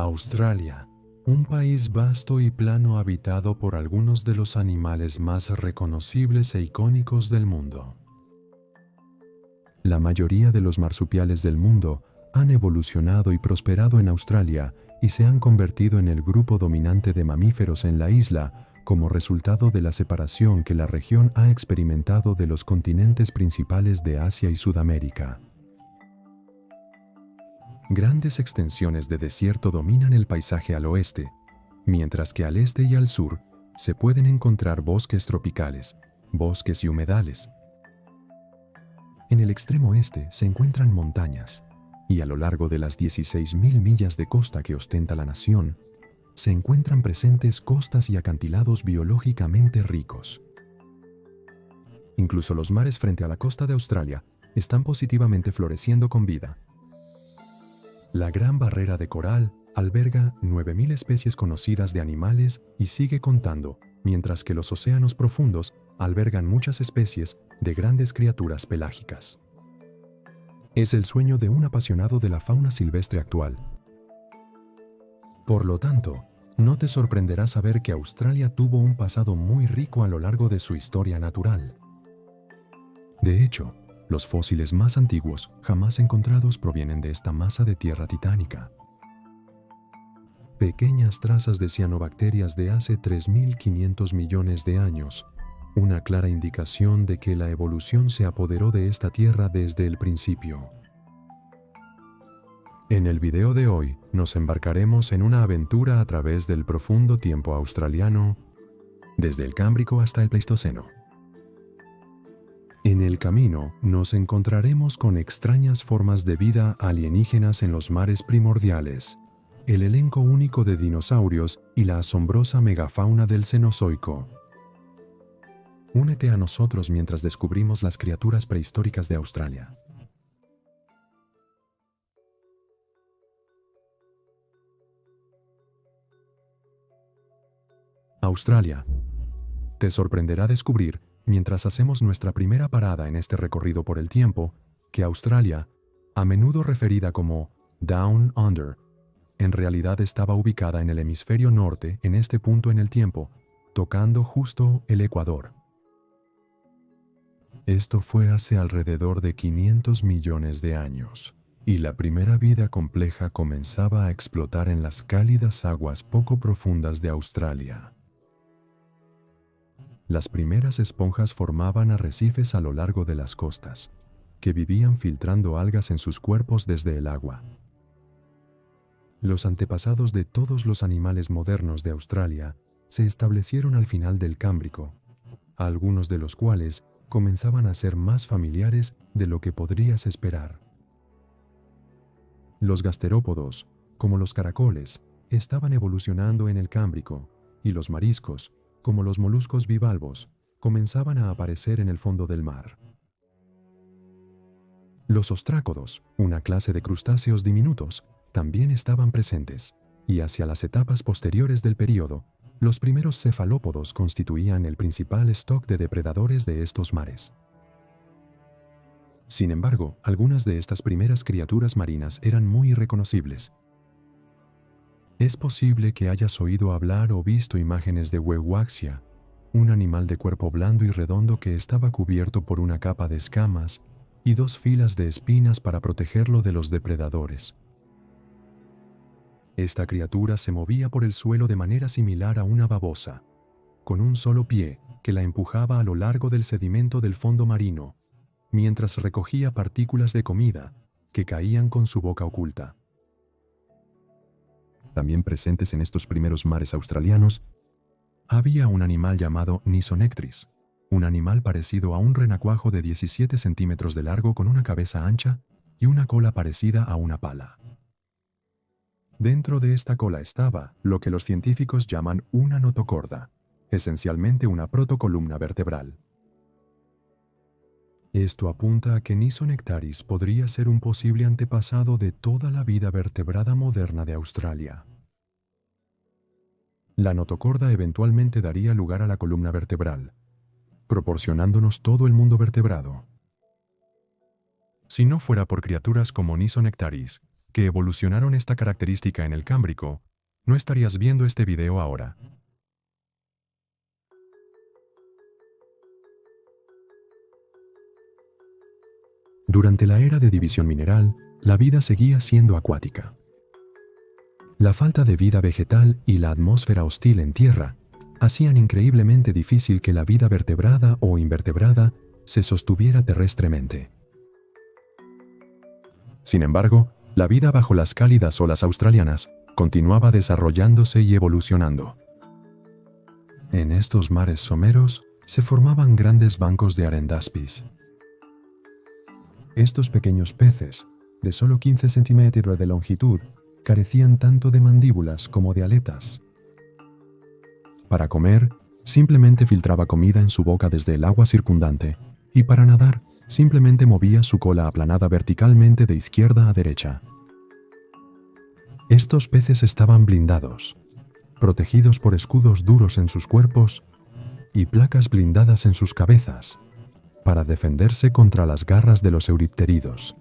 Australia, un país vasto y plano habitado por algunos de los animales más reconocibles e icónicos del mundo. La mayoría de los marsupiales del mundo han evolucionado y prosperado en Australia y se han convertido en el grupo dominante de mamíferos en la isla como resultado de la separación que la región ha experimentado de los continentes principales de Asia y Sudamérica. Grandes extensiones de desierto dominan el paisaje al oeste, mientras que al este y al sur se pueden encontrar bosques tropicales, bosques y humedales. En el extremo este se encuentran montañas, y a lo largo de las 16.000 millas de costa que ostenta la nación, se encuentran presentes costas y acantilados biológicamente ricos. Incluso los mares frente a la costa de Australia están positivamente floreciendo con vida. La Gran Barrera de Coral alberga 9.000 especies conocidas de animales y sigue contando, mientras que los océanos profundos albergan muchas especies de grandes criaturas pelágicas. Es el sueño de un apasionado de la fauna silvestre actual. Por lo tanto, no te sorprenderá saber que Australia tuvo un pasado muy rico a lo largo de su historia natural. De hecho, los fósiles más antiguos jamás encontrados provienen de esta masa de tierra titánica. Pequeñas trazas de cianobacterias de hace 3.500 millones de años, una clara indicación de que la evolución se apoderó de esta tierra desde el principio. En el video de hoy nos embarcaremos en una aventura a través del profundo tiempo australiano, desde el Cámbrico hasta el Pleistoceno. En el camino nos encontraremos con extrañas formas de vida alienígenas en los mares primordiales, el elenco único de dinosaurios y la asombrosa megafauna del Cenozoico. Únete a nosotros mientras descubrimos las criaturas prehistóricas de Australia. Australia. Te sorprenderá descubrir, mientras hacemos nuestra primera parada en este recorrido por el tiempo, que Australia, a menudo referida como Down Under, en realidad estaba ubicada en el hemisferio norte en este punto en el tiempo, tocando justo el Ecuador. Esto fue hace alrededor de 500 millones de años, y la primera vida compleja comenzaba a explotar en las cálidas aguas poco profundas de Australia. Las primeras esponjas formaban arrecifes a lo largo de las costas, que vivían filtrando algas en sus cuerpos desde el agua. Los antepasados de todos los animales modernos de Australia se establecieron al final del Cámbrico, algunos de los cuales comenzaban a ser más familiares de lo que podrías esperar. Los gasterópodos, como los caracoles, estaban evolucionando en el Cámbrico, y los mariscos, como los moluscos bivalvos, comenzaban a aparecer en el fondo del mar. Los ostrácodos, una clase de crustáceos diminutos, también estaban presentes, y hacia las etapas posteriores del período, los primeros cefalópodos constituían el principal stock de depredadores de estos mares. Sin embargo, algunas de estas primeras criaturas marinas eran muy irreconocibles. Es posible que hayas oído hablar o visto imágenes de Huehuaxia, un animal de cuerpo blando y redondo que estaba cubierto por una capa de escamas y dos filas de espinas para protegerlo de los depredadores. Esta criatura se movía por el suelo de manera similar a una babosa, con un solo pie que la empujaba a lo largo del sedimento del fondo marino, mientras recogía partículas de comida que caían con su boca oculta. También presentes en estos primeros mares australianos, había un animal llamado Nisonectris, un animal parecido a un renacuajo de 17 centímetros de largo con una cabeza ancha y una cola parecida a una pala. Dentro de esta cola estaba lo que los científicos llaman una notocorda, esencialmente una protocolumna vertebral. Esto apunta a que Nisonectaris podría ser un posible antepasado de toda la vida vertebrada moderna de Australia. La notocorda eventualmente daría lugar a la columna vertebral, proporcionándonos todo el mundo vertebrado. Si no fuera por criaturas como Nisonectaris, que evolucionaron esta característica en el Cámbrico, no estarías viendo este video ahora. Durante la era de división mineral, la vida seguía siendo acuática. La falta de vida vegetal y la atmósfera hostil en tierra hacían increíblemente difícil que la vida vertebrada o invertebrada se sostuviera terrestremente. Sin embargo, la vida bajo las cálidas olas australianas continuaba desarrollándose y evolucionando. En estos mares someros se formaban grandes bancos de arendaspis. Estos pequeños peces, de solo 15 centímetros de longitud, carecían tanto de mandíbulas como de aletas. Para comer, simplemente filtraba comida en su boca desde el agua circundante, y para nadar, simplemente movía su cola aplanada verticalmente de izquierda a derecha. Estos peces estaban blindados, protegidos por escudos duros en sus cuerpos y placas blindadas en sus cabezas, para defenderse contra las garras de los euripteridos,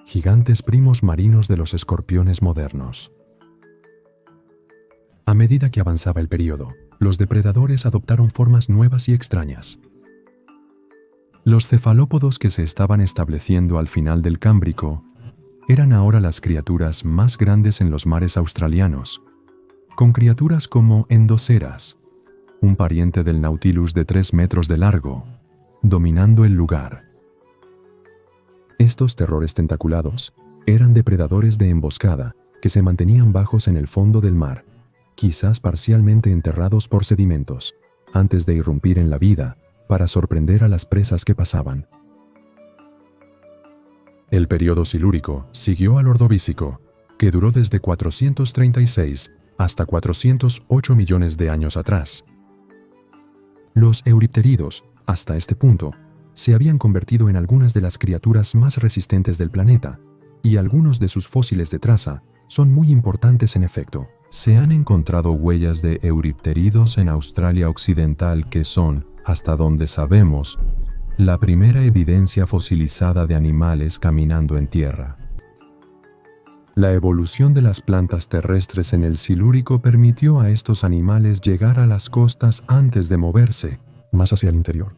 gigantes primos marinos de los escorpiones modernos. A medida que avanzaba el período, los depredadores adoptaron formas nuevas y extrañas. Los cefalópodos que se estaban estableciendo al final del Cámbrico eran ahora las criaturas más grandes en los mares australianos, con criaturas como endoceras, un pariente del Nautilus de 3 metros de largo, dominando el lugar. Estos terrores tentaculados eran depredadores de emboscada que se mantenían bajos en el fondo del mar, quizás parcialmente enterrados por sedimentos, antes de irrumpir en la vida para sorprender a las presas que pasaban. El período silúrico siguió al ordovícico, que duró desde 436 hasta 408 millones de años atrás. Los euripteridos, hasta este punto, se habían convertido en algunas de las criaturas más resistentes del planeta, y algunos de sus fósiles de traza son muy importantes en efecto. Se han encontrado huellas de euripteridos en Australia Occidental que son, hasta donde sabemos, la primera evidencia fosilizada de animales caminando en tierra. La evolución de las plantas terrestres en el Silúrico permitió a estos animales llegar a las costas antes de moverse más hacia el interior.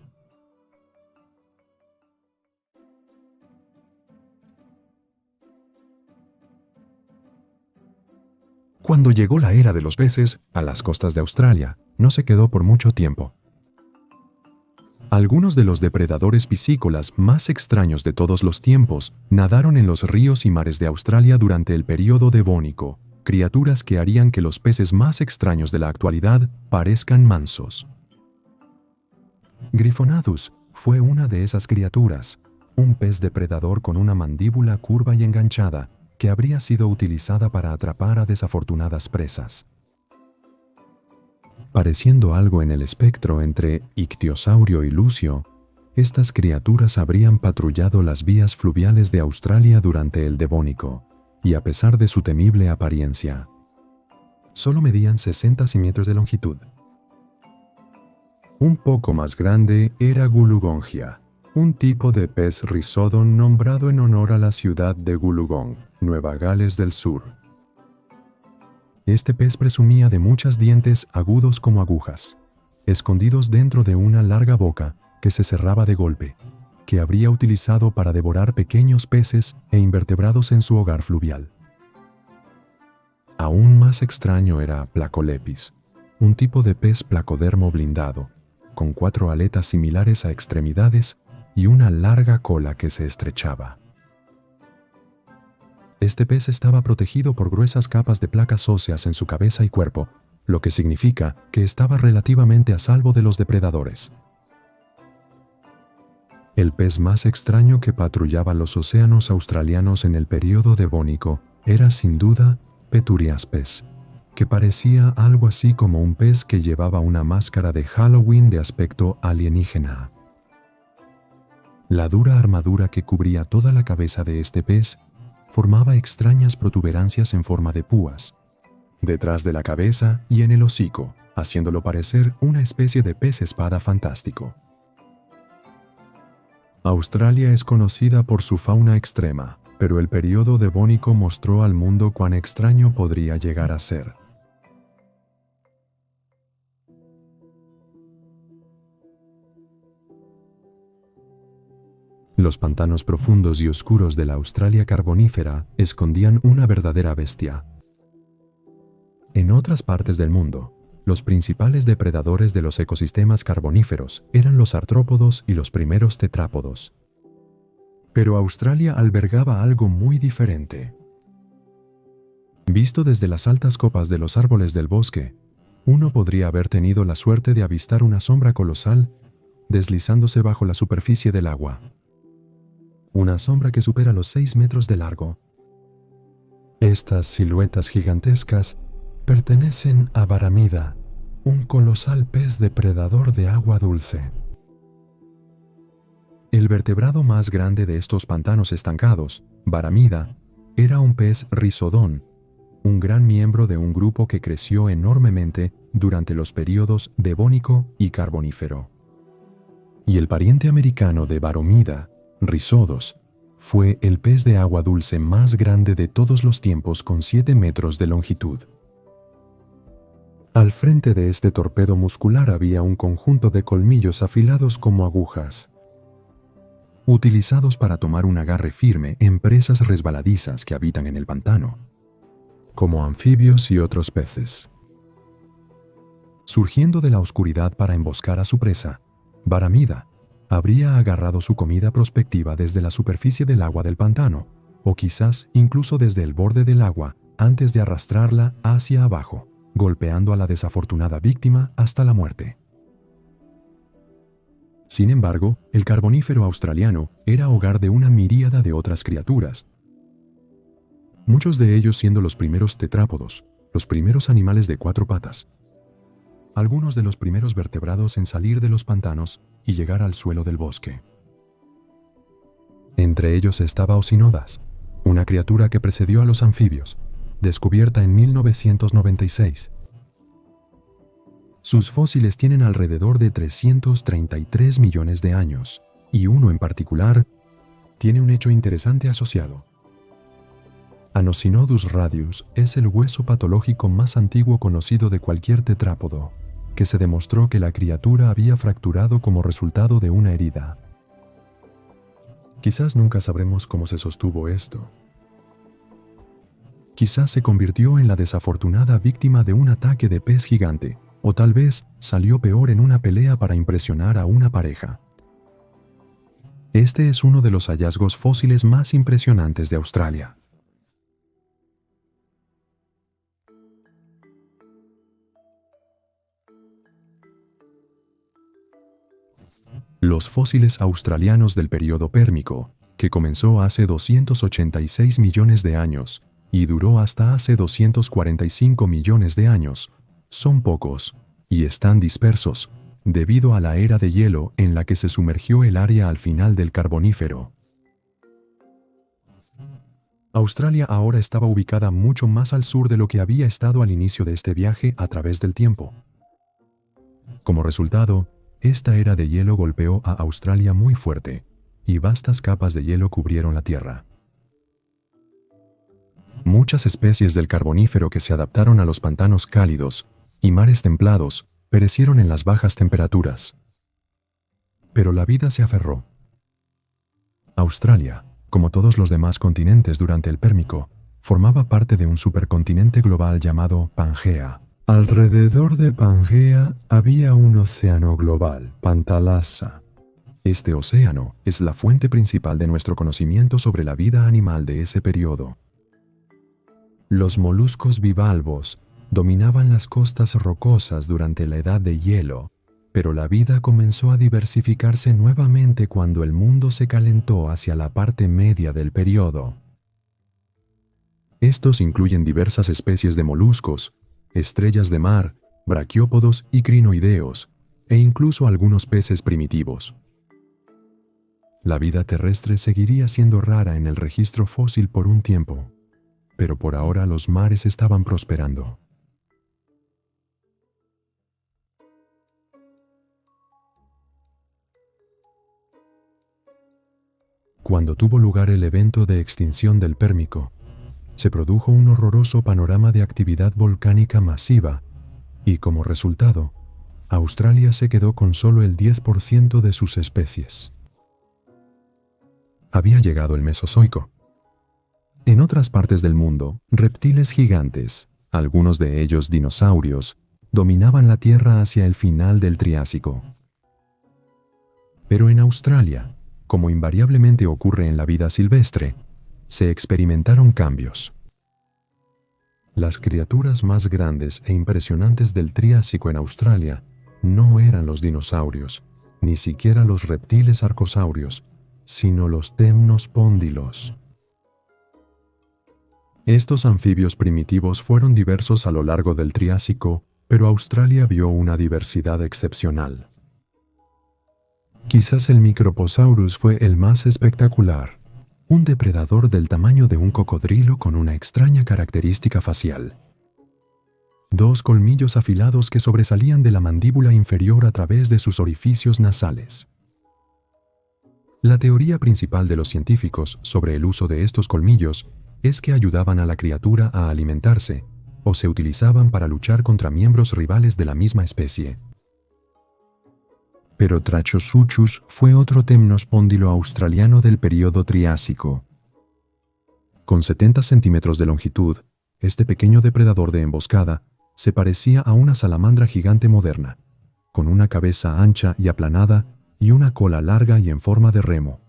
Cuando llegó la era de los peces a las costas de Australia, no se quedó por mucho tiempo. Algunos de los depredadores piscícolas más extraños de todos los tiempos nadaron en los ríos y mares de Australia durante el período devónico, criaturas que harían que los peces más extraños de la actualidad parezcan mansos. Gryphonadus fue una de esas criaturas, un pez depredador con una mandíbula curva y enganchada que habría sido utilizada para atrapar a desafortunadas presas. Pareciendo algo en el espectro entre ictiosaurio y lucio, estas criaturas habrían patrullado las vías fluviales de Australia durante el Devónico, y a pesar de su temible apariencia, solo medían 60 centímetros de longitud. Un poco más grande era Gulugongia, un tipo de pez risodon nombrado en honor a la ciudad de Wollongong, Nueva Gales del Sur. Este pez presumía de muchos dientes agudos como agujas, escondidos dentro de una larga boca que se cerraba de golpe, que habría utilizado para devorar pequeños peces e invertebrados en su hogar fluvial. Aún más extraño era Placolepis, un tipo de pez placodermo blindado, con 4 aletas similares a extremidades y una larga cola que se estrechaba. Este pez estaba protegido por gruesas capas de placas óseas en su cabeza y cuerpo, lo que significa que estaba relativamente a salvo de los depredadores. El pez más extraño que patrullaba los océanos australianos en el período devónico era sin duda Peturiaspes, que parecía algo así como un pez que llevaba una máscara de Halloween de aspecto alienígena. La dura armadura que cubría toda la cabeza de este pez formaba extrañas protuberancias en forma de púas, detrás de la cabeza y en el hocico, haciéndolo parecer una especie de pez espada fantástico. Australia es conocida por su fauna extrema, pero el período devónico mostró al mundo cuán extraño podría llegar a ser. Los pantanos profundos y oscuros de la Australia carbonífera escondían una verdadera bestia. En otras partes del mundo, los principales depredadores de los ecosistemas carboníferos eran los artrópodos y los primeros tetrápodos. Pero Australia albergaba algo muy diferente. Visto desde las altas copas de los árboles del bosque, uno podría haber tenido la suerte de avistar una sombra colosal deslizándose bajo la superficie del agua. Una sombra que supera los 6 metros de largo. Estas siluetas gigantescas pertenecen a Baramida, un colosal pez depredador de agua dulce. El vertebrado más grande de estos pantanos estancados, Baramida, era un pez risodón, un gran miembro de un grupo que creció enormemente durante los períodos devónico y carbonífero. Y el pariente americano de Baromida, Risodos, fue el pez de agua dulce más grande de todos los tiempos con 7 metros de longitud. Al frente de este torpedo muscular había un conjunto de colmillos afilados como agujas, utilizados para tomar un agarre firme en presas resbaladizas que habitan en el pantano, como anfibios y otros peces. Surgiendo de la oscuridad para emboscar a su presa, Baramida habría agarrado su comida prospectiva desde la superficie del agua del pantano, o quizás incluso desde el borde del agua antes de arrastrarla hacia abajo, golpeando a la desafortunada víctima hasta la muerte. Sin embargo, el carbonífero australiano era hogar de una miríada de otras criaturas, muchos de ellos siendo los primeros tetrápodos, los primeros animales de 4 patas, algunos de los primeros vertebrados en salir de los pantanos y llegar al suelo del bosque. Entre ellos estaba Osinodas, una criatura que precedió a los anfibios, descubierta en 1996. Sus fósiles tienen alrededor de 333 millones de años, y uno en particular tiene un hecho interesante asociado. Anocinodus radius es el hueso patológico más antiguo conocido de cualquier tetrápodo, que se demostró que la criatura había fracturado como resultado de una herida. Quizás nunca sabremos cómo se sostuvo esto. Quizás se convirtió en la desafortunada víctima de un ataque de pez gigante, o tal vez salió peor en una pelea para impresionar a una pareja. Este es uno de los hallazgos fósiles más impresionantes de Australia. Los fósiles australianos del período pérmico, que comenzó hace 286 millones de años y duró hasta hace 245 millones de años, son pocos y están dispersos debido a la era de hielo en la que se sumergió el área al final del Carbonífero. Australia ahora estaba ubicada mucho más al sur de lo que había estado al inicio de este viaje a través del tiempo. Como resultado, esta era de hielo golpeó a Australia muy fuerte, y vastas capas de hielo cubrieron la Tierra. Muchas especies del Carbonífero que se adaptaron a los pantanos cálidos y mares templados perecieron en las bajas temperaturas. Pero la vida se aferró. Australia, como todos los demás continentes durante el Pérmico, formaba parte de un supercontinente global llamado Pangea. Alrededor de Pangea había un océano global, Pantalassa. Este océano es la fuente principal de nuestro conocimiento sobre la vida animal de ese periodo. Los moluscos bivalvos dominaban las costas rocosas durante la edad de hielo, pero la vida comenzó a diversificarse nuevamente cuando el mundo se calentó hacia la parte media del periodo. Estos incluyen diversas especies de moluscos, estrellas de mar, braquiópodos y crinoideos, e incluso algunos peces primitivos. La vida terrestre seguiría siendo rara en el registro fósil por un tiempo, pero por ahora los mares estaban prosperando. Cuando Cuando tuvo lugar el evento de extinción del Pérmico, se produjo un horroroso panorama de actividad volcánica masiva y, como resultado, Australia se quedó con solo el 10% de sus especies. Había llegado el Mesozoico. En otras partes del mundo, reptiles gigantes, algunos de ellos dinosaurios, dominaban la Tierra hacia el final del Triásico. Pero en Australia, como invariablemente ocurre en la vida silvestre, se experimentaron cambios. Las criaturas más grandes e impresionantes del Triásico en Australia no eran los dinosaurios, ni siquiera los reptiles arcosaurios, sino los temnospóndilos. Estos anfibios primitivos fueron diversos a lo largo del Triásico, pero Australia vio una diversidad excepcional. Quizás el Microposaurus fue el más espectacular, un depredador del tamaño de un cocodrilo con una extraña característica facial. 2 colmillos afilados que sobresalían de la mandíbula inferior a través de sus orificios nasales. La teoría principal de los científicos sobre el uso de estos colmillos es que ayudaban a la criatura a alimentarse o se utilizaban para luchar contra miembros rivales de la misma especie. Pero Trachosuchus fue otro temnospóndilo australiano del período Triásico. Con 70 centímetros de longitud, este pequeño depredador de emboscada se parecía a una salamandra gigante moderna, con una cabeza ancha y aplanada y una cola larga y en forma de remo.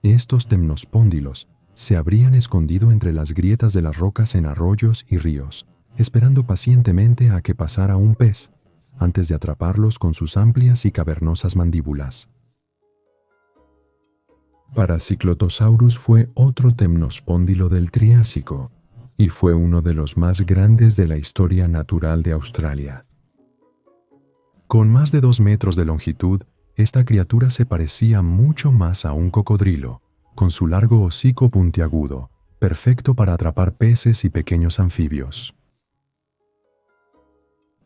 Estos temnospóndilos se habrían escondido entre las grietas de las rocas en arroyos y ríos, esperando pacientemente a que pasara un pez, antes de atraparlos con sus amplias y cavernosas mandíbulas. Paracyclotosaurus fue otro temnospóndilo del Triásico, y fue uno de los más grandes de la historia natural de Australia. Con más de 2 metros de longitud, esta criatura se parecía mucho más a un cocodrilo, con su largo hocico puntiagudo, perfecto para atrapar peces y pequeños anfibios.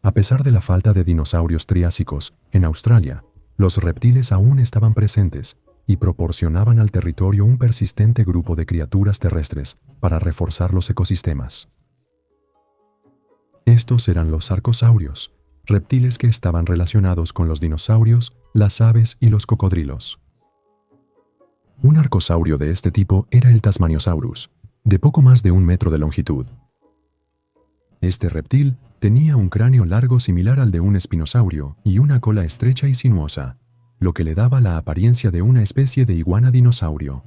A pesar de la falta de dinosaurios triásicos, en Australia, los reptiles aún estaban presentes y proporcionaban al territorio un persistente grupo de criaturas terrestres para reforzar los ecosistemas. Estos eran los arcosaurios, reptiles que estaban relacionados con los dinosaurios, las aves y los cocodrilos. Un arcosaurio de este tipo era el Tasmaniosaurus, de poco más de 1 metro de longitud. Este reptil tenía un cráneo largo similar al de un espinosaurio y una cola estrecha y sinuosa, lo que le daba la apariencia de una especie de iguana dinosaurio.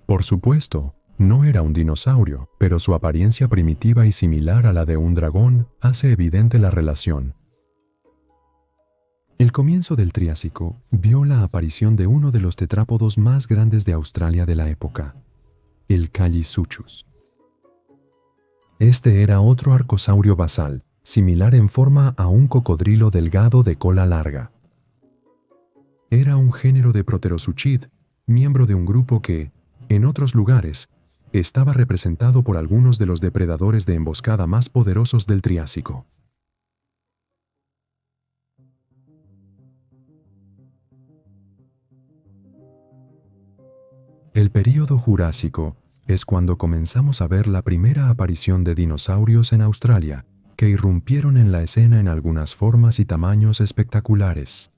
Por supuesto, no era un dinosaurio, pero su apariencia primitiva y similar a la de un dragón hace evidente la relación. El comienzo del Triásico vio la aparición de uno de los tetrápodos más grandes de Australia de la época, el Callisuchus. Este era otro arcosaurio basal, similar en forma a un cocodrilo delgado de cola larga. Era un género de Proterosuchid, miembro de un grupo que, en otros lugares, estaba representado por algunos de los depredadores de emboscada más poderosos del Triásico. El período Jurásico es cuando comenzamos a ver la primera aparición de dinosaurios en Australia, que irrumpieron en la escena en algunas formas y tamaños espectaculares.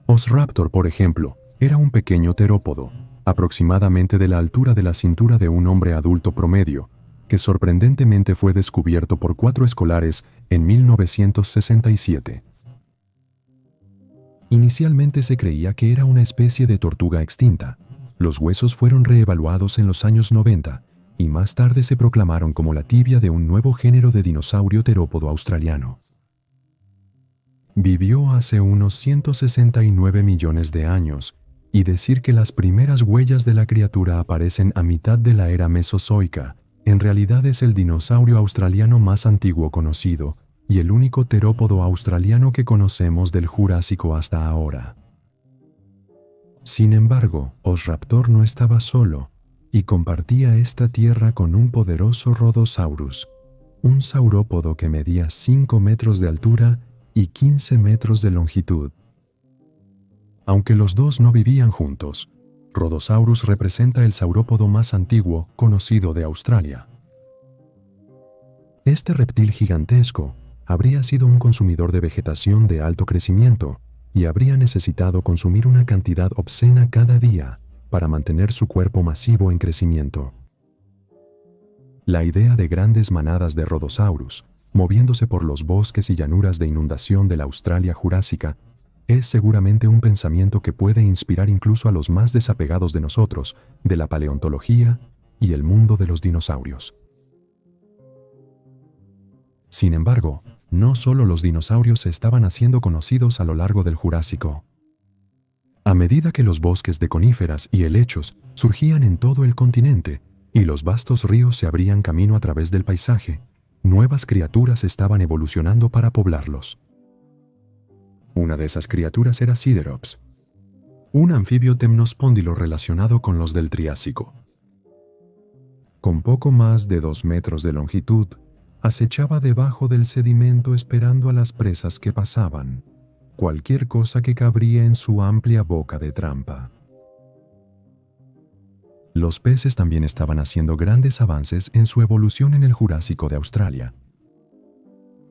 Ozraptor, por ejemplo, era un pequeño terópodo, aproximadamente de la altura de la cintura de un hombre adulto promedio, que sorprendentemente fue descubierto por 4 escolares en 1967. Inicialmente se creía que era una especie de tortuga extinta. Los huesos fueron reevaluados en los años 90 y más tarde se proclamaron como la tibia de un nuevo género de dinosaurio terópodo australiano. Vivió hace unos 169 millones de años, y decir que las primeras huellas de la criatura aparecen a mitad de la era mesozoica, en realidad es el dinosaurio australiano más antiguo conocido y el único terópodo australiano que conocemos del Jurásico hasta ahora. Sin embargo, Ozraptor no estaba solo y compartía esta tierra con un poderoso Rhodosaurus, un saurópodo que medía 5 metros de altura y 15 metros de longitud. Aunque los dos no vivían juntos, Rhodosaurus representa el saurópodo más antiguo conocido de Australia. Este reptil gigantesco habría sido un consumidor de vegetación de alto crecimiento y habría necesitado consumir una cantidad obscena cada día para mantener su cuerpo masivo en crecimiento. La idea de grandes manadas de Rhodosaurus moviéndose por los bosques y llanuras de inundación de la Australia Jurásica es seguramente un pensamiento que puede inspirar incluso a los más desapegados de nosotros, de la paleontología y el mundo de los dinosaurios. Sin embargo, no solo los dinosaurios se estaban haciendo conocidos a lo largo del Jurásico. A medida que los bosques de coníferas y helechos surgían en todo el continente y los vastos ríos se abrían camino a través del paisaje, nuevas criaturas estaban evolucionando para poblarlos. Una de esas criaturas era Siderops, un anfibio temnospóndilo relacionado con los del Triásico. Con poco más de 2 metros de longitud, acechaba debajo del sedimento esperando a las presas que pasaban, cualquier cosa que cabría en su amplia boca de trampa. Los peces también estaban haciendo grandes avances en su evolución en el Jurásico de Australia.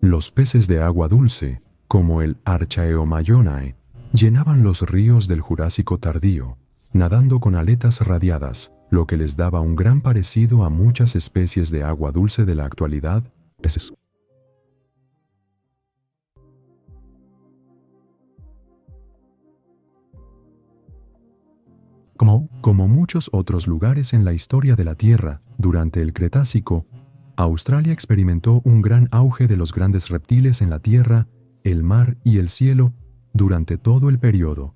Los peces de agua dulce, como el Archaeomyonae, llenaban los ríos del Jurásico tardío, nadando con aletas radiadas, lo que les daba un gran parecido a muchas especies de agua dulce de la actualidad, peces. Como muchos otros lugares en la historia de la Tierra, durante el Cretácico, Australia experimentó un gran auge de los grandes reptiles en la tierra, el mar y el cielo durante todo el periodo,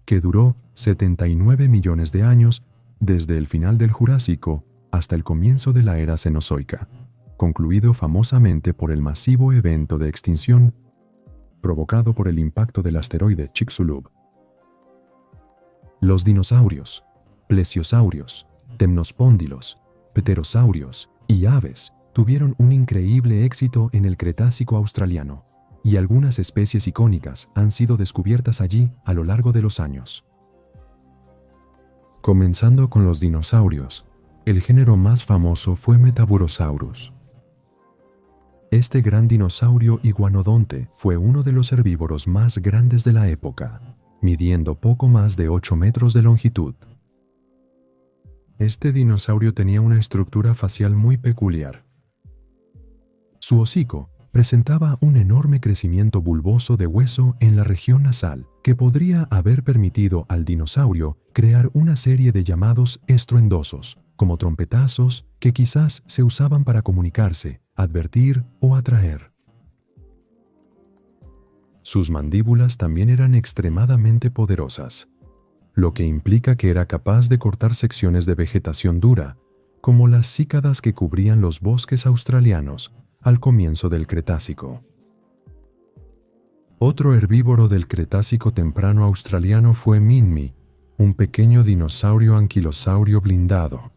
que duró 79 millones de años desde el final del Jurásico hasta el comienzo de la era Cenozoica, concluido famosamente por el masivo evento de extinción provocado por el impacto del asteroide Chicxulub. Los dinosaurios, plesiosaurios, temnospóndilos, pterosaurios y aves tuvieron un increíble éxito en el Cretácico australiano, y algunas especies icónicas han sido descubiertas allí a lo largo de los años. Comenzando con los dinosaurios, el género más famoso fue Metaburosaurus. Este gran dinosaurio iguanodonte fue uno de los herbívoros más grandes de la época, midiendo poco más de 8 metros de longitud. Este dinosaurio tenía una estructura facial muy peculiar. Su hocico presentaba un enorme crecimiento bulboso de hueso en la región nasal que podría haber permitido al dinosaurio crear una serie de llamados estruendosos, como trompetazos que quizás se usaban para comunicarse, advertir o atraer. Sus mandíbulas también eran extremadamente poderosas, lo que implica que era capaz de cortar secciones de vegetación dura, como las cícadas que cubrían los bosques australianos al comienzo del Cretácico. Otro herbívoro del Cretácico temprano australiano fue Minmi, un pequeño dinosaurio anquilosaurio blindado.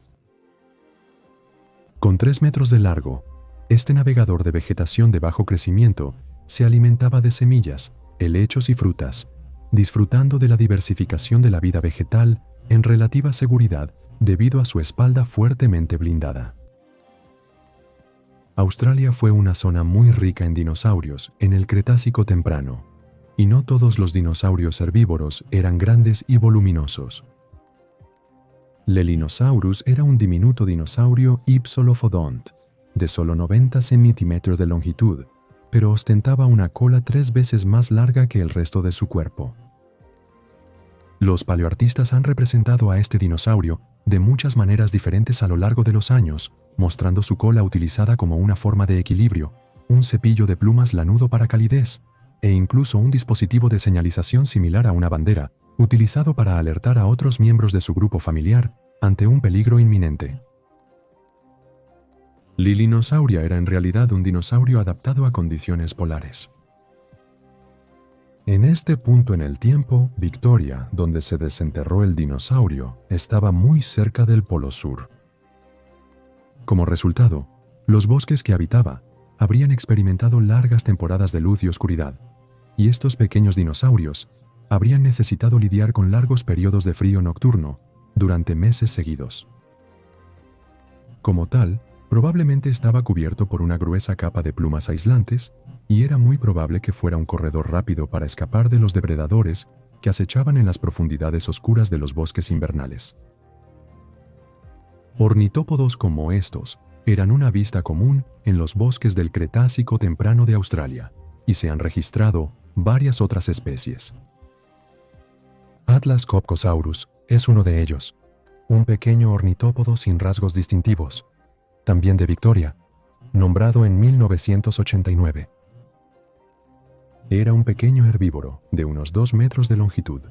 Con 3 metros de largo, este navegador de vegetación de bajo crecimiento se alimentaba de semillas, helechos y frutas, disfrutando de la diversificación de la vida vegetal en relativa seguridad debido a su espalda fuertemente blindada. Australia fue una zona muy rica en dinosaurios en el Cretácico temprano, y no todos los dinosaurios herbívoros eran grandes y voluminosos. Lelinosaurus era un diminuto dinosaurio ipsolophodont, de solo 90 centímetros de longitud, pero ostentaba una cola 3 veces más larga que el resto de su cuerpo. Los paleoartistas han representado a este dinosaurio de muchas maneras diferentes a lo largo de los años, mostrando su cola utilizada como una forma de equilibrio, un cepillo de plumas lanudo para calidez, e incluso un dispositivo de señalización similar a una bandera, utilizado para alertar a otros miembros de su grupo familiar ante un peligro inminente. Lilinosauria era en realidad un dinosaurio adaptado a condiciones polares. En este punto en el tiempo, Victoria, donde se desenterró el dinosaurio, estaba muy cerca del Polo Sur. Como resultado, los bosques que habitaba habrían experimentado largas temporadas de luz y oscuridad, y estos pequeños dinosaurios habrían necesitado lidiar con largos periodos de frío nocturno durante meses seguidos. Como tal, probablemente estaba cubierto por una gruesa capa de plumas aislantes y era muy probable que fuera un corredor rápido para escapar de los depredadores que acechaban en las profundidades oscuras de los bosques invernales. Ornitópodos como estos eran una vista común en los bosques del Cretácico temprano de Australia y se han registrado varias otras especies. Atlas copcosaurus es uno de ellos, un pequeño ornitópodo sin rasgos distintivos, también de Victoria, nombrado en 1989. Era un pequeño herbívoro de unos 2 metros de longitud.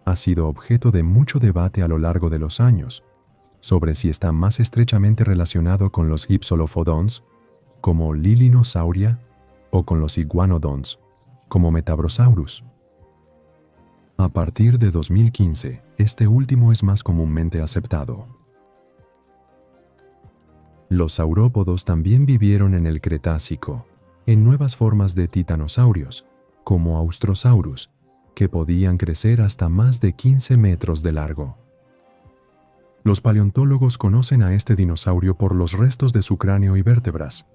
Ha sido objeto de mucho debate a lo largo de los años sobre si está más estrechamente relacionado con los Hypsilophodons, como Lilinosauria, o con los Iguanodons, como Metabrosaurus. A partir de 2015, este último es más comúnmente aceptado. Los saurópodos también vivieron en el Cretácico, en nuevas formas de titanosaurios, como Austrosaurus, que podían crecer hasta más de 15 metros de largo. Los paleontólogos conocen a este dinosaurio por los restos de su cráneo y vértebras.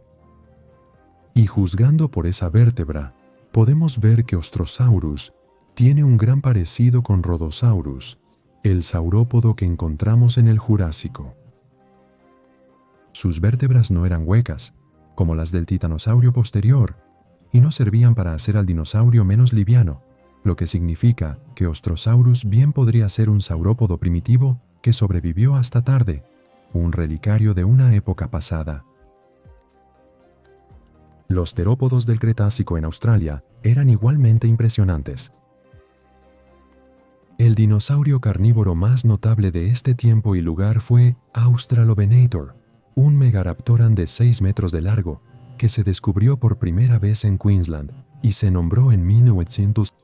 Y juzgando por esa vértebra, podemos ver que Ostrosaurus tiene un gran parecido con Rhodosaurus, el saurópodo que encontramos en el Jurásico. Sus vértebras no eran huecas, como las del titanosaurio posterior, y no servían para hacer al dinosaurio menos liviano, lo que significa que Ostrosaurus bien podría ser un saurópodo primitivo que sobrevivió hasta tarde, un relicario de una época pasada. Los terópodos del Cretácico en Australia eran igualmente impresionantes. El dinosaurio carnívoro más notable de este tiempo y lugar fue Australovenator, un megaraptoran de 6 metros de largo, que se descubrió por primera vez en Queensland y se nombró en 1900.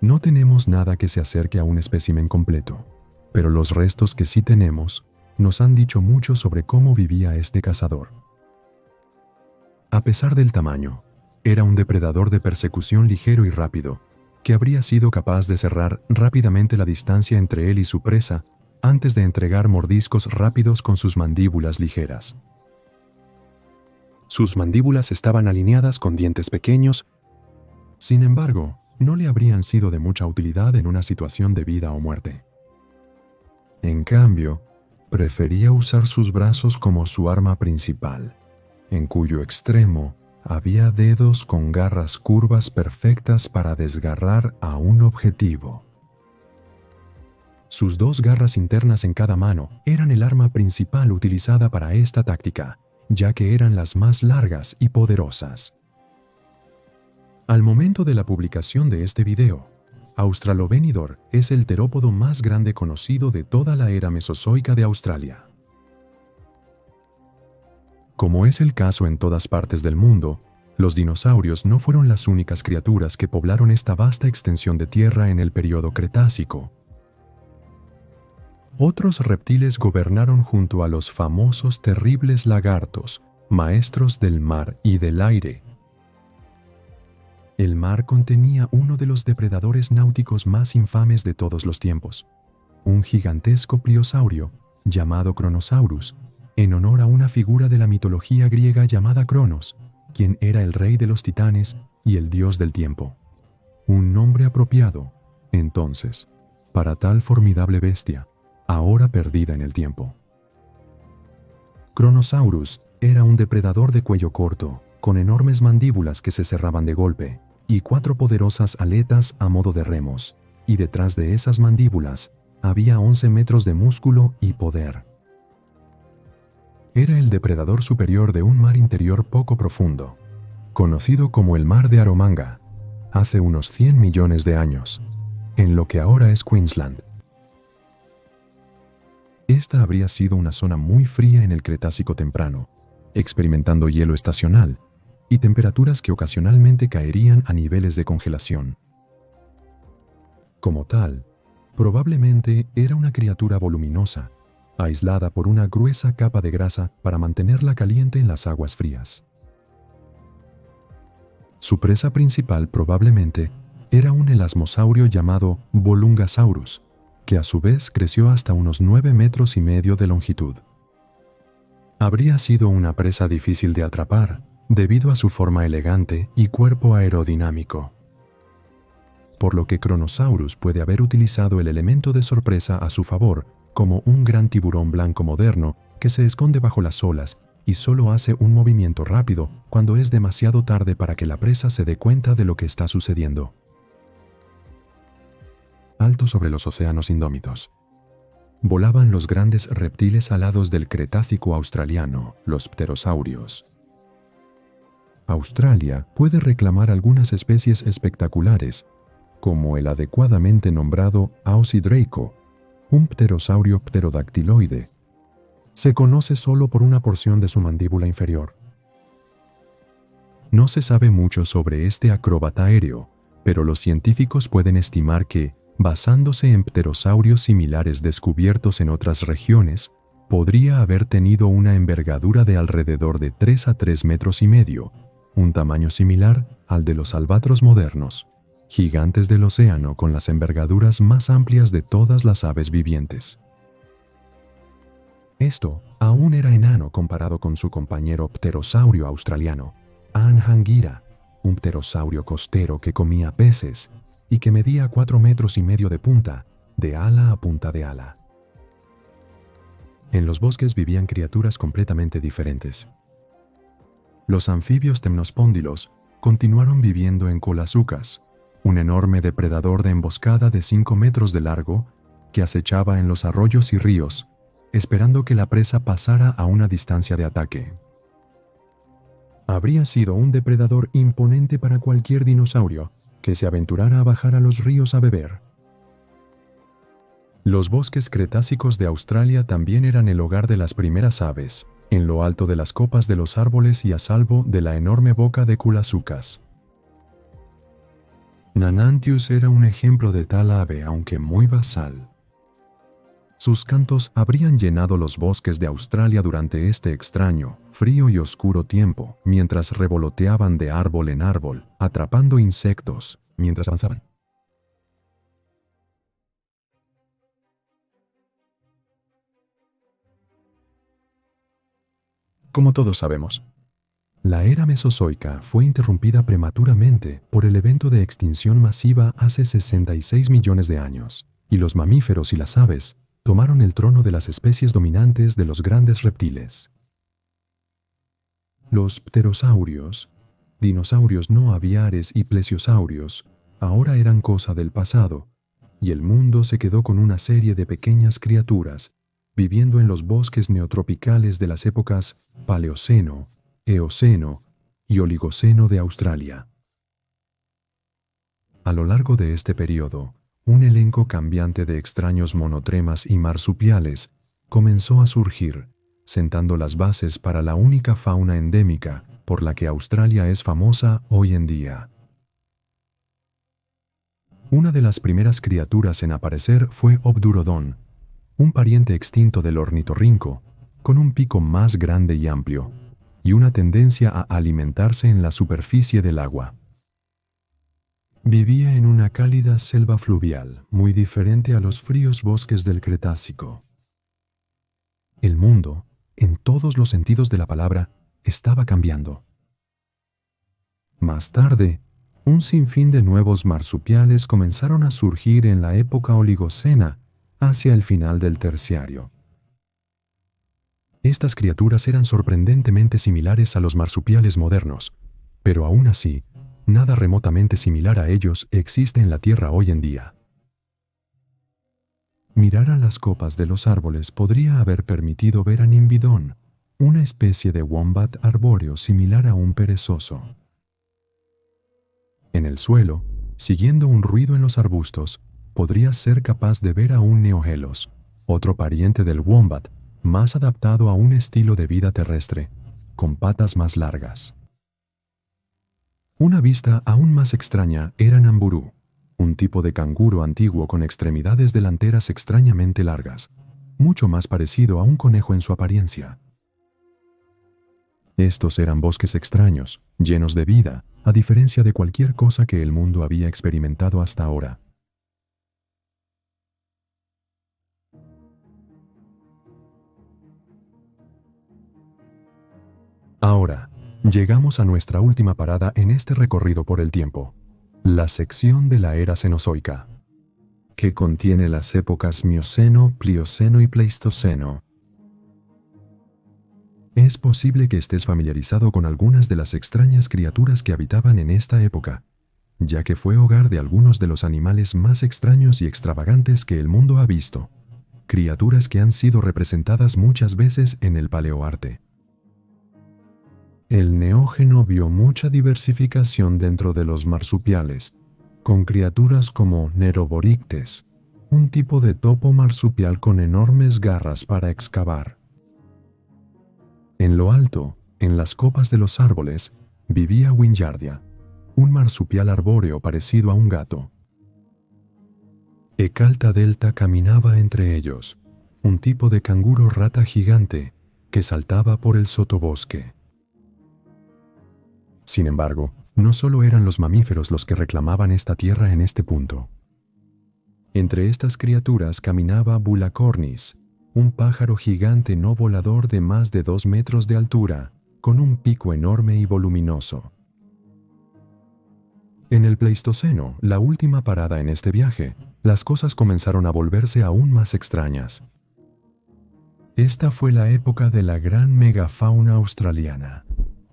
No tenemos nada que se acerque a un espécimen completo, pero los restos que sí tenemos nos han dicho mucho sobre cómo vivía este cazador. A pesar del tamaño, era un depredador de persecución ligero y rápido, que habría sido capaz de cerrar rápidamente la distancia entre él y su presa antes de entregar mordiscos rápidos con sus mandíbulas ligeras. Sus mandíbulas estaban alineadas con dientes pequeños. Sin embargo, no le habrían sido de mucha utilidad en una situación de vida o muerte. En cambio, prefería usar sus brazos como su arma principal, en cuyo extremo había dedos con garras curvas perfectas para desgarrar a un objetivo. Sus 2 garras internas en cada mano eran el arma principal utilizada para esta táctica, ya que eran las más largas y poderosas. Al momento de la publicación de este video, Australovenidor es el terópodo más grande conocido de toda la era mesozoica de Australia. Como es el caso en todas partes del mundo, los dinosaurios no fueron las únicas criaturas que poblaron esta vasta extensión de tierra en el período Cretácico. Otros reptiles gobernaron junto a los famosos terribles lagartos, maestros del mar y del aire. El mar contenía uno de los depredadores náuticos más infames de todos los tiempos, un gigantesco pliosaurio llamado Kronosaurus, en honor a una figura de la mitología griega llamada Cronos, quien era el rey de los titanes y el dios del tiempo. Un nombre apropiado, entonces, para tal formidable bestia, ahora perdida en el tiempo. Kronosaurus era un depredador de cuello corto, con enormes mandíbulas que se cerraban de golpe, y 4 poderosas aletas a modo de remos, y detrás de esas mandíbulas había 11 metros de músculo y poder. Era el depredador superior de un mar interior poco profundo, conocido como el Mar de Aromanga, hace unos 100 millones de años, en lo que ahora es Queensland. Esta habría sido una zona muy fría en el Cretácico temprano, experimentando hielo estacional y temperaturas que ocasionalmente caerían a niveles de congelación. Como tal, probablemente era una criatura voluminosa, aislada por una gruesa capa de grasa para mantenerla caliente en las aguas frías. Su presa principal probablemente era un elasmosaurio llamado Volungasaurus, que a su vez creció hasta unos 9,5 metros de longitud. Habría sido una presa difícil de atrapar, debido a su forma elegante y cuerpo aerodinámico, por lo que Kronosaurus puede haber utilizado el elemento de sorpresa a su favor, como un gran tiburón blanco moderno que se esconde bajo las olas y solo hace un movimiento rápido cuando es demasiado tarde para que la presa se dé cuenta de lo que está sucediendo. Alto sobre los océanos indómitos, volaban los grandes reptiles alados del Cretácico australiano, los pterosaurios. Australia puede reclamar algunas especies espectaculares, como el adecuadamente nombrado Ausidraco, un pterosaurio pterodactiloide. Se conoce solo por una porción de su mandíbula inferior. No se sabe mucho sobre este acróbata aéreo, pero los científicos pueden estimar que, basándose en pterosaurios similares descubiertos en otras regiones, podría haber tenido una envergadura de alrededor de 3 a 3,5 metros, un tamaño similar al de los albatros modernos, gigantes del océano con las envergaduras más amplias de todas las aves vivientes. Esto aún era enano comparado con su compañero pterosaurio australiano, Anhanguira, un pterosaurio costero que comía peces y que medía 4,5 metros de punta, de ala a punta de ala. En los bosques vivían criaturas completamente diferentes. Los anfibios temnospóndilos continuaron viviendo en Colazucas, un enorme depredador de emboscada de 5 metros de largo que acechaba en los arroyos y ríos, esperando que la presa pasara a una distancia de ataque. Habría sido un depredador imponente para cualquier dinosaurio que se aventurara a bajar a los ríos a beber. Los bosques cretácicos de Australia también eran el hogar de las primeras aves, en lo alto de las copas de los árboles y a salvo de la enorme boca de Colazucas. Nanantius era un ejemplo de tal ave, aunque muy basal. Sus cantos habrían llenado los bosques de Australia durante este extraño, frío y oscuro tiempo, mientras revoloteaban de árbol en árbol, atrapando insectos, mientras avanzaban. Como todos sabemos, la era mesozoica fue interrumpida prematuramente por el evento de extinción masiva hace 66 millones de años, y los mamíferos y las aves tomaron el trono de las especies dominantes de los grandes reptiles. Los pterosaurios, dinosaurios no aviares y plesiosaurios, ahora eran cosa del pasado, y el mundo se quedó con una serie de pequeñas criaturas viviendo en los bosques neotropicales de las épocas Paleoceno, Eoceno y Oligoceno de Australia. A lo largo de este periodo, un elenco cambiante de extraños monotremas y marsupiales comenzó a surgir, sentando las bases para la única fauna endémica por la que Australia es famosa hoy en día. Una de las primeras criaturas en aparecer fue Obdurodon, un pariente extinto del ornitorrinco, con un pico más grande y amplio, y una tendencia a alimentarse en la superficie del agua. Vivía en una cálida selva fluvial, muy diferente a los fríos bosques del Cretácico. El mundo, en todos los sentidos de la palabra, estaba cambiando. Más tarde, un sinfín de nuevos marsupiales comenzaron a surgir en la época Oligocena, hacia el final del Terciario. Estas criaturas eran sorprendentemente similares a los marsupiales modernos, pero aún así, nada remotamente similar a ellos existe en la Tierra hoy en día. Mirar a las copas de los árboles podría haber permitido ver a Nimbidón, una especie de wombat arbóreo similar a un perezoso. En el suelo, siguiendo un ruido en los arbustos, podrías ser capaz de ver a un neogelos, otro pariente del wombat, más adaptado a un estilo de vida terrestre, con patas más largas. Una vista aún más extraña era Namburú, un tipo de canguro antiguo con extremidades delanteras extrañamente largas, mucho más parecido a un conejo en su apariencia. Estos eran bosques extraños, llenos de vida, a diferencia de cualquier cosa que el mundo había experimentado hasta ahora. Ahora, llegamos a nuestra última parada en este recorrido por el tiempo, la sección de la era Cenozoica, que contiene las épocas Mioceno, Plioceno y Pleistoceno. Es posible que estés familiarizado con algunas de las extrañas criaturas que habitaban en esta época, ya que fue hogar de algunos de los animales más extraños y extravagantes que el mundo ha visto, criaturas que han sido representadas muchas veces en el paleoarte. El Neógeno vio mucha diversificación dentro de los marsupiales, con criaturas como Neroborictes, un tipo de topo marsupial con enormes garras para excavar. En lo alto, en las copas de los árboles, vivía Wingardia, un marsupial arbóreo parecido a un gato. Ecalta delta caminaba entre ellos, un tipo de canguro rata gigante que saltaba por el sotobosque. Sin embargo, no solo eran los mamíferos los que reclamaban esta tierra en este punto. Entre estas criaturas caminaba Bulacornis, un pájaro gigante no volador de más de 2 metros de altura, con un pico enorme y voluminoso. En el Pleistoceno, la última parada en este viaje, las cosas comenzaron a volverse aún más extrañas. Esta fue la época de la gran megafauna australiana,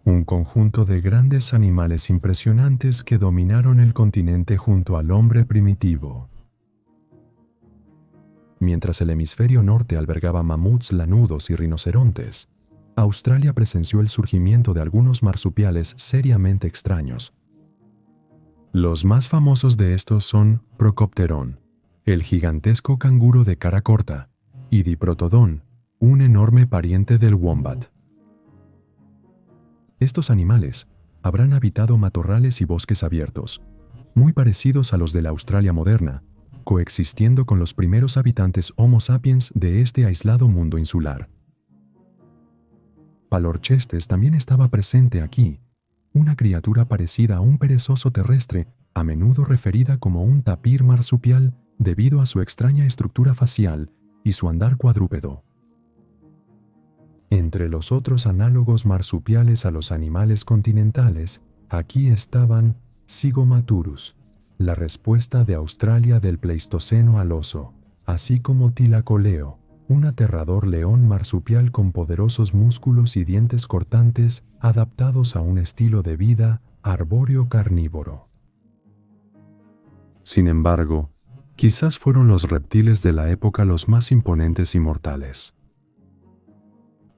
un conjunto de grandes animales impresionantes que dominaron el continente junto al hombre primitivo. Mientras el hemisferio norte albergaba mamuts lanudos y rinocerontes, Australia presenció el surgimiento de algunos marsupiales seriamente extraños. Los más famosos de estos son Procopterón, el gigantesco canguro de cara corta, y Diprotodón, un enorme pariente del wombat. Estos animales habrán habitado matorrales y bosques abiertos, muy parecidos a los de la Australia moderna, coexistiendo con los primeros habitantes Homo sapiens de este aislado mundo insular. Palorchestes también estaba presente aquí, una criatura parecida a un perezoso terrestre, a menudo referida como un tapir marsupial debido a su extraña estructura facial y su andar cuadrúpedo. Entre los otros análogos marsupiales a los animales continentales, aquí estaban Zygomaturus, la respuesta de Australia del Pleistoceno al oso, así como Thylacoleo, un aterrador león marsupial con poderosos músculos y dientes cortantes adaptados a un estilo de vida arbóreo carnívoro. Sin embargo, quizás fueron los reptiles de la época los más imponentes y mortales.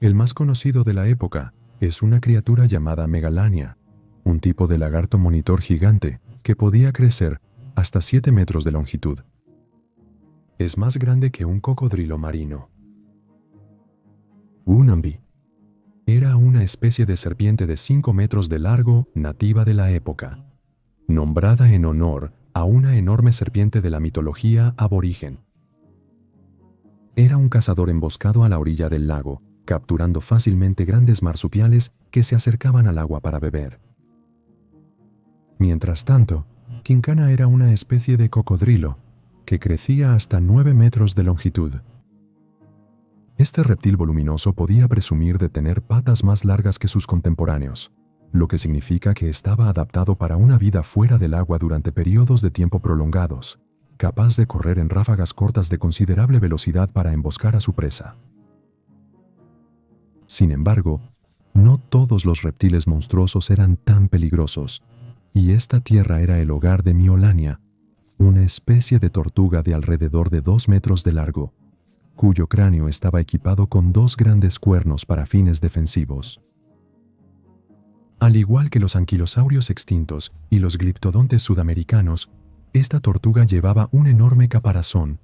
El más conocido de la época es una criatura llamada Megalania, un tipo de lagarto monitor gigante que podía crecer hasta 7 metros de longitud. Es más grande que un cocodrilo marino. Unambi era una especie de serpiente de 5 metros de largo nativa de la época, nombrada en honor a una enorme serpiente de la mitología aborigen. Era un cazador emboscado a la orilla del lago, capturando fácilmente grandes marsupiales que se acercaban al agua para beber. Mientras tanto, Quincana era una especie de cocodrilo que crecía hasta 9 metros de longitud. Este reptil voluminoso podía presumir de tener patas más largas que sus contemporáneos, lo que significa que estaba adaptado para una vida fuera del agua durante periodos de tiempo prolongados, capaz de correr en ráfagas cortas de considerable velocidad para emboscar a su presa. Sin embargo, no todos los reptiles monstruosos eran tan peligrosos, y esta tierra era el hogar de Miolania, una especie de tortuga de alrededor de 2 metros de largo, cuyo cráneo estaba equipado con 2 grandes cuernos para fines defensivos. Al igual que los anquilosaurios extintos y los gliptodontes sudamericanos, esta tortuga llevaba un enorme caparazón,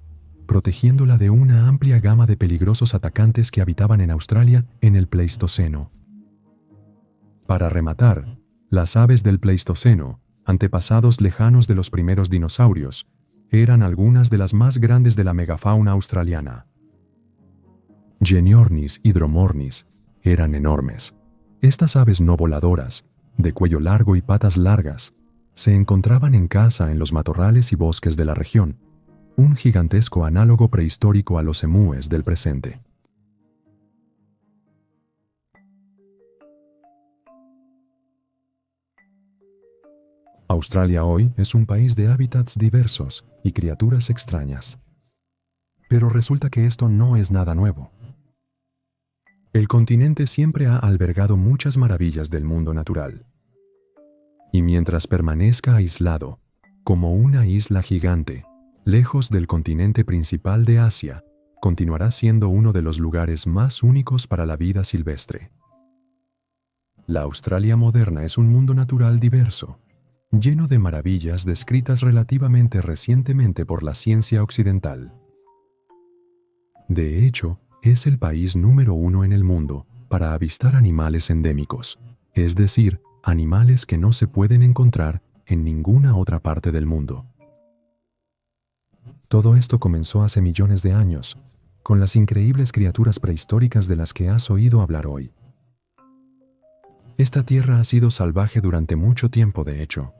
protegiéndola de una amplia gama de peligrosos atacantes que habitaban en Australia en el Pleistoceno. Para rematar, las aves del Pleistoceno, antepasados lejanos de los primeros dinosaurios, eran algunas de las más grandes de la megafauna australiana. Geniornis y Dromornis eran enormes, Estas aves no voladoras, de cuello largo y patas largas, se encontraban en caza en los matorrales y bosques de la región, un gigantesco análogo prehistórico a los emúes del presente. Australia hoy es un país de hábitats diversos y criaturas extrañas. Pero resulta que esto no es nada nuevo. El continente siempre ha albergado muchas maravillas del mundo natural. Y mientras permanezca aislado, como una isla gigante, lejos del continente principal de Asia, continuará siendo uno de los lugares más únicos para la vida silvestre. La Australia moderna es un mundo natural diverso, lleno de maravillas descritas relativamente recientemente por la ciencia occidental. De hecho, es el país número 1 en el mundo para avistar animales endémicos, es decir, animales que no se pueden encontrar en ninguna otra parte del mundo. Todo esto comenzó hace millones de años, con las increíbles criaturas prehistóricas de las que has oído hablar hoy. Esta tierra ha sido salvaje durante mucho tiempo, de hecho,